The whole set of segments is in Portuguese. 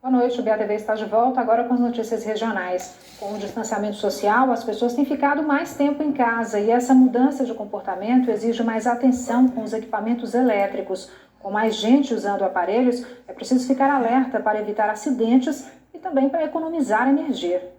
Boa noite, o BATV está de volta agora com as notícias regionais. Com o distanciamento social, as pessoas têm ficado mais tempo em casa e essa mudança de comportamento exige mais atenção com os equipamentos elétricos. Com mais gente usando aparelhos, é preciso ficar alerta para evitar acidentes e também para economizar energia.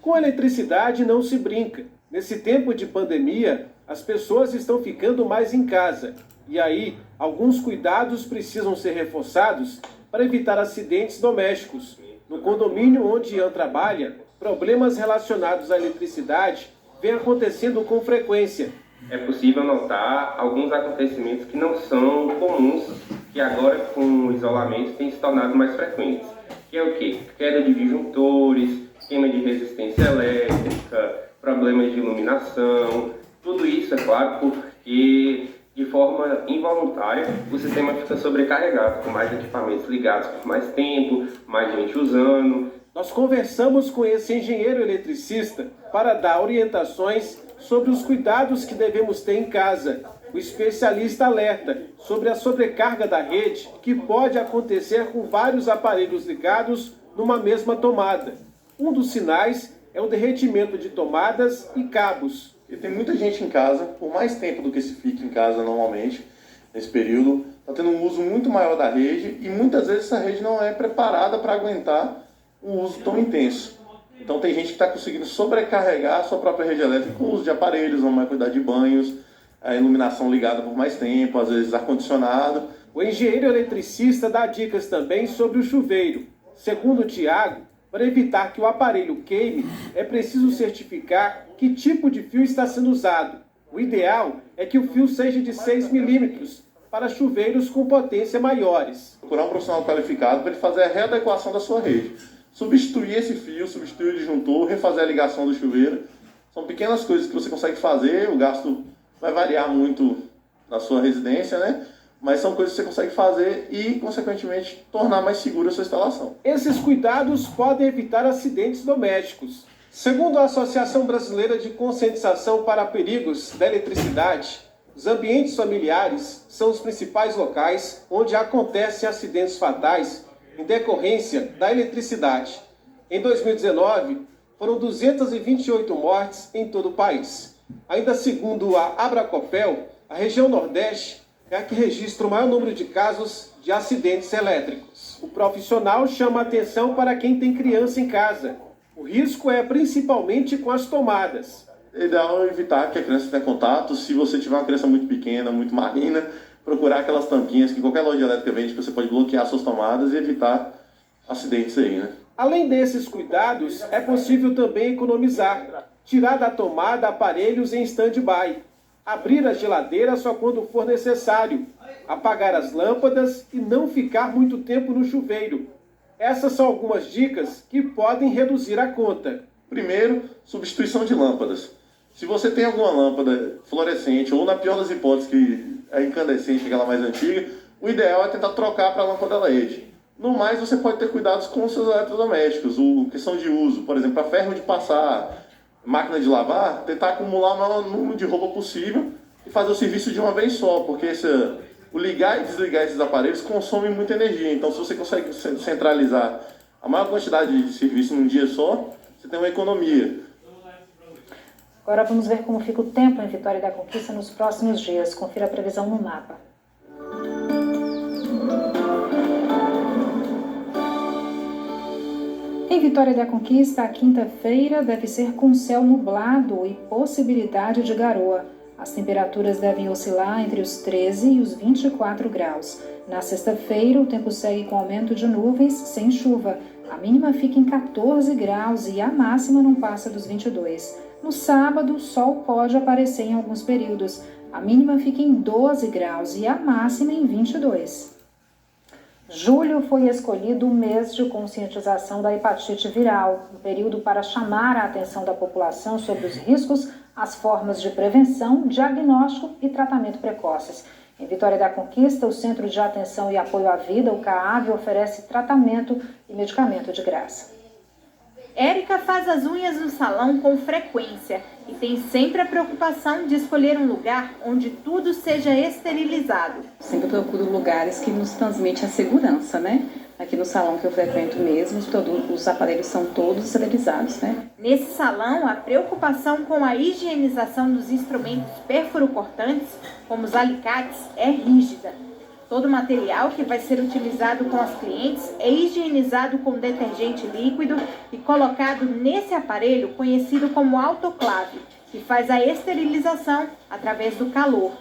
Com a eletricidade não se brinca. Nesse tempo de pandemia, as pessoas estão ficando mais em casa. E aí, alguns cuidados precisam ser reforçados para evitar acidentes domésticos. No condomínio onde Ian trabalha, problemas relacionados à eletricidade vêm acontecendo com frequência. É possível notar alguns acontecimentos que não são comuns, que agora com o isolamento têm se tornado mais frequentes. Que é o quê? Queda de disjuntores, queima de resistência elétrica, problemas de iluminação. Tudo isso, é claro, porque de forma involuntária, o sistema fica sobrecarregado, com mais equipamentos ligados por mais tempo, mais gente usando. Nós conversamos com esse engenheiro eletricista para dar orientações sobre os cuidados que devemos ter em casa. O especialista alerta sobre a sobrecarga da rede que pode acontecer com vários aparelhos ligados numa mesma tomada. Um dos sinais é o derretimento de tomadas e cabos. E tem muita gente em casa, por mais tempo do que se fica em casa normalmente, nesse período, está tendo um uso muito maior da rede e muitas vezes essa rede não é preparada para aguentar um uso tão intenso. Então tem gente que está conseguindo sobrecarregar a sua própria rede elétrica com o uso de aparelhos, uma maior quantidade de banhos, a iluminação ligada por mais tempo, às vezes ar-condicionado. O engenheiro eletricista dá dicas também sobre o chuveiro. Segundo o Tiago, para evitar que o aparelho queime, é preciso certificar que tipo de fio está sendo usado. O ideal é que o fio seja de 6 milímetros para chuveiros com potência maiores. Procurar um profissional qualificado para ele fazer a readequação da sua rede. Substituir esse fio, substituir o disjuntor, refazer a ligação do chuveiro. São pequenas coisas que você consegue fazer, o gasto vai variar muito na sua residência, né? Mas são coisas que você consegue fazer e, consequentemente, tornar mais segura a sua instalação. Esses cuidados podem evitar acidentes domésticos. Segundo a Associação Brasileira de Conscientização para Perigos da Eletricidade, os ambientes familiares são os principais locais onde acontecem acidentes fatais em decorrência da eletricidade. Em 2019, foram 228 mortes em todo o país. Ainda segundo a Abracopel, a região Nordeste é a que registra o maior número de casos de acidentes elétricos. O profissional chama atenção para quem tem criança em casa. O risco é principalmente com as tomadas. É ideal evitar que a criança tenha contato. Se você tiver uma criança muito pequena, muito marina, procurar aquelas tampinhas que qualquer loja elétrica vende, que você pode bloquear suas tomadas e evitar acidentes aí, né? Além desses cuidados, é possível também economizar. Tirar da tomada aparelhos em stand-by. Abrir a geladeira só quando for necessário. Apagar as lâmpadas e não ficar muito tempo no chuveiro. Essas são algumas dicas que podem reduzir a conta. Primeiro, substituição de lâmpadas. Se você tem alguma lâmpada fluorescente ou, na pior das hipóteses, que é incandescente, aquela mais antiga, o ideal é tentar trocar para a lâmpada LED. No mais, você pode ter cuidados com os seus eletrodomésticos, questão de uso, por exemplo, para ferro de passar, máquina de lavar, tentar acumular o maior número de roupa possível e fazer o serviço de uma vez só, porque o ligar e desligar esses aparelhos consome muita energia. Então, se você consegue centralizar a maior quantidade de serviço num dia só, você tem uma economia. Agora vamos ver como fica o tempo em Vitória da Conquista nos próximos dias. Confira a previsão no mapa. Em Vitória da Conquista, a quinta-feira deve ser com céu nublado e possibilidade de garoa. As temperaturas devem oscilar entre os 13 e os 24 graus. Na sexta-feira, o tempo segue com aumento de nuvens sem chuva. A mínima fica em 14 graus e a máxima não passa dos 22. No sábado, o sol pode aparecer em alguns períodos. A mínima fica em 12 graus e a máxima em 22. Julho foi escolhido o mês de conscientização da hepatite viral, um período para chamar a atenção da população sobre os riscos, as formas de prevenção, diagnóstico e tratamento precoces. Em Vitória da Conquista, o Centro de Atenção e Apoio à Vida, o CAAV, oferece tratamento e medicamento de graça. Érica faz as unhas no salão com frequência e tem sempre a preocupação de escolher um lugar onde tudo seja esterilizado. Sempre procuro lugares que nos transmitem a segurança, né? aqui no salão que eu frequento mesmo, os aparelhos são todos esterilizados, né? Nesse salão, a preocupação com a higienização dos instrumentos perfuro-cortantes, como os alicates, é rígida. Todo o material que vai ser utilizado com as clientes é higienizado com detergente líquido e colocado nesse aparelho conhecido como autoclave, que faz a esterilização através do calor.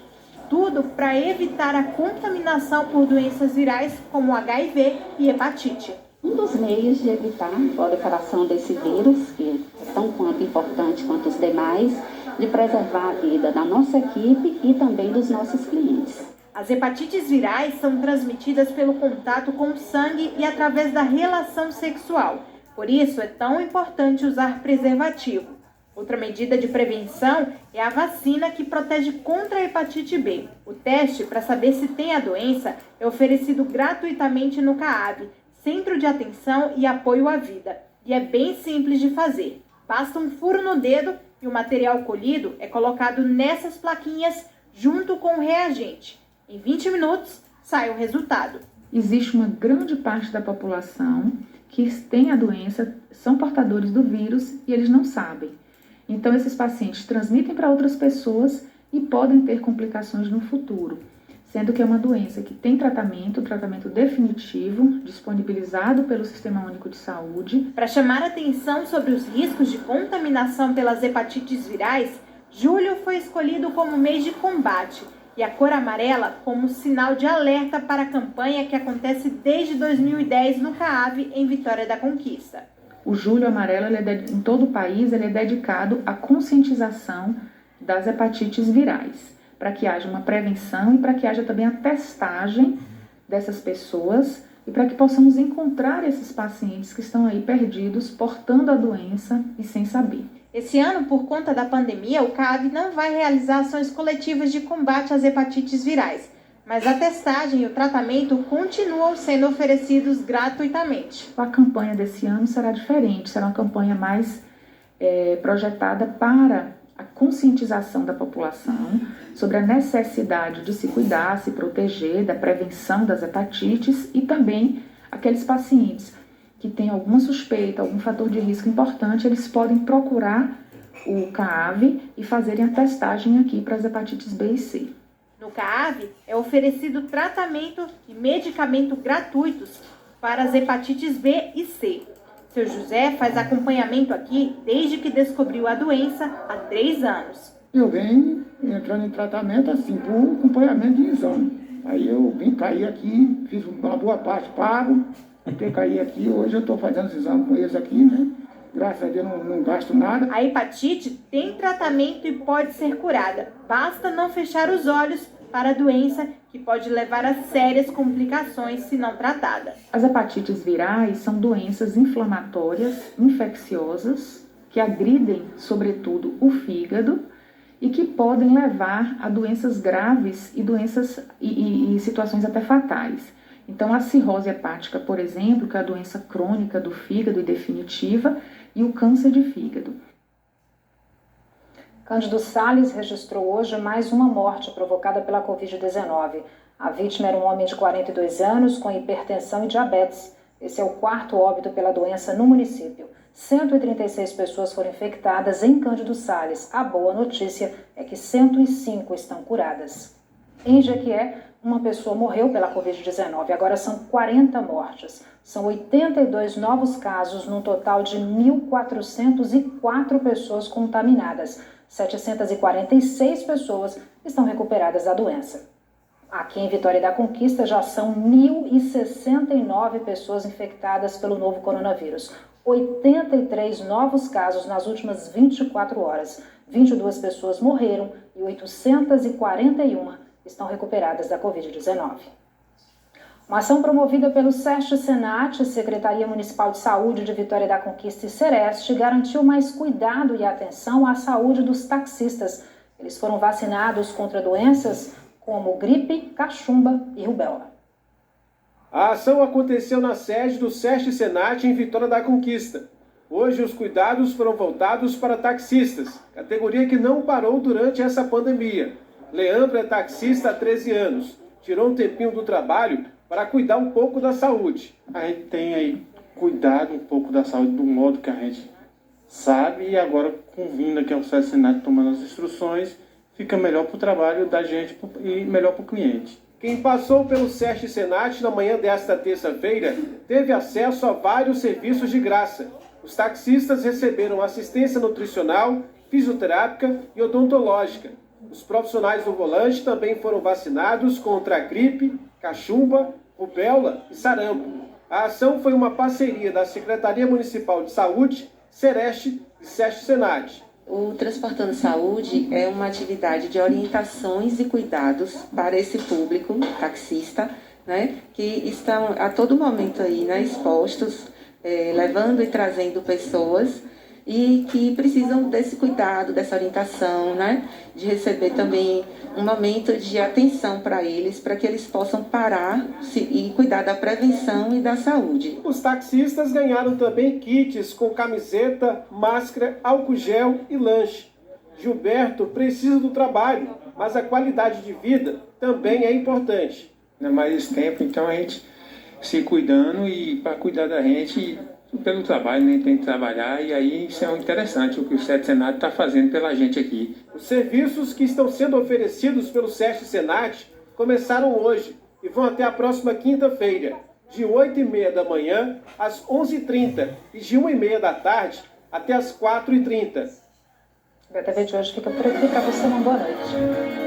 Tudo para evitar a contaminação por doenças virais como HIV e hepatite. Um dos meios de evitar a proliferação desse vírus, que é tão quanto importante quanto os demais, de preservar a vida da nossa equipe e também dos nossos clientes. As hepatites virais são transmitidas pelo contato com o sangue e através da relação sexual. Por isso, é tão importante usar preservativo. Outra medida de prevenção é a vacina que protege contra a hepatite B. O teste para saber se tem a doença é oferecido gratuitamente no CAAV, Centro de Atenção e Apoio à Vida, e é bem simples de fazer. Basta um furo no dedo e o material colhido é colocado nessas plaquinhas junto com o reagente. Em 20 minutos, sai o resultado. Existe uma grande parte da população que tem a doença, são portadores do vírus e eles não sabem. Então, esses pacientes transmitem para outras pessoas e podem ter complicações no futuro, sendo que é uma doença que tem tratamento definitivo, disponibilizado pelo Sistema Único de Saúde. Para chamar atenção sobre os riscos de contaminação pelas hepatites virais, julho foi escolhido como mês de combate e a cor amarela como sinal de alerta para a campanha que acontece desde 2010 no CAAV, em Vitória da Conquista. O Julho Amarelo, em todo o país, ele é dedicado à conscientização das hepatites virais, para que haja uma prevenção e para que haja também a testagem dessas pessoas e para que possamos encontrar esses pacientes que estão aí perdidos, portando a doença e sem saber. Esse ano, por conta da pandemia, o CAAV não vai realizar ações coletivas de combate às hepatites virais, mas a testagem e o tratamento continuam sendo oferecidos gratuitamente. A campanha desse ano será diferente, será uma campanha mais projetada para a conscientização da população sobre a necessidade de se cuidar, se proteger da prevenção das hepatites e também aqueles pacientes que têm alguma suspeita, algum fator de risco importante, eles podem procurar o CAAV e fazerem a testagem aqui para as hepatites B e C. No CAAV é oferecido tratamento e medicamento gratuitos para as hepatites B e C. Seu José faz acompanhamento aqui desde que descobriu a doença há 3 anos. Eu venho entrando em tratamento assim, por acompanhamento de exame. Aí eu vim cair aqui, fiz uma boa parte pago, até cair aqui. Hoje eu estou fazendo os exames com eles aqui, né? Graças a Deus não gasto nada. A hepatite tem tratamento e pode ser curada. Basta não fechar os olhos para a doença, que pode levar a sérias complicações se não tratada. As hepatites virais são doenças inflamatórias, infecciosas, que agridem, sobretudo, o fígado e que podem levar a doenças graves e situações até fatais. Então, a cirrose hepática, por exemplo, que é a doença crônica do fígado e definitiva, e o câncer de fígado. Cândido Sales registrou hoje mais uma morte provocada pela Covid-19. A vítima era um homem de 42 anos com hipertensão e diabetes. Esse é o 4º óbito pela doença no município. 136 pessoas foram infectadas em Cândido Sales. A boa notícia é que 105 estão curadas. Em Jequié, uma pessoa morreu pela Covid-19, agora são 40 mortes. São 82 novos casos, num total de 1.404 pessoas contaminadas. 746 pessoas estão recuperadas da doença. Aqui em Vitória da Conquista já são 1.069 pessoas infectadas pelo novo coronavírus. 83 novos casos nas últimas 24 horas. 22 pessoas morreram e 841 estão recuperadas da Covid-19. Uma ação promovida pelo SEST-Senat, Secretaria Municipal de Saúde de Vitória da Conquista e Sereste, garantiu mais cuidado e atenção à saúde dos taxistas. Eles foram vacinados contra doenças como gripe, cachumba e rubéola. A ação aconteceu na sede do SEST-Senat em Vitória da Conquista. Hoje os cuidados foram voltados para taxistas, categoria que não parou durante essa pandemia. Leandro é taxista há 13 anos. Tirou um tempinho do trabalho para cuidar um pouco da saúde. A gente tem aí cuidado um pouco da saúde do modo que a gente sabe, e agora com vinda que é o SESC Senat tomando as instruções, fica melhor para o trabalho da gente e melhor para o cliente. Quem passou pelo SESC Senat na manhã desta terça-feira teve acesso a vários serviços de graça. Os taxistas receberam assistência nutricional, fisioterápica e odontológica. Os profissionais do volante também foram vacinados contra a gripe, cachumba, rubéola e sarampo. A ação foi uma parceria da Secretaria Municipal de Saúde, Sereste e SESC Senat. O Transportando Saúde é uma atividade de orientações e cuidados para esse público taxista, né, que estão a todo momento aí, né, expostos, levando e trazendo pessoas e que precisam desse cuidado, dessa orientação, né, de receber também um momento de atenção para eles, para que eles possam parar e cuidar da prevenção e da saúde. Os taxistas ganharam também kits com camiseta, máscara, álcool gel e lanche. Gilberto precisa do trabalho, mas a qualidade de vida também é importante. Não é mais esse tempo, então a gente se cuidando e para cuidar da gente pelo trabalho, né? Tem que trabalhar, e aí isso é interessante o que o SESC Senat está fazendo pela gente aqui. Os serviços que estão sendo oferecidos pelo SESC Senat começaram hoje e vão até a próxima quinta-feira, de 8h30 da manhã às 11h30 e de 1h30 da tarde até às 4h30. A TV de hoje fica por aqui. Para você, uma boa noite.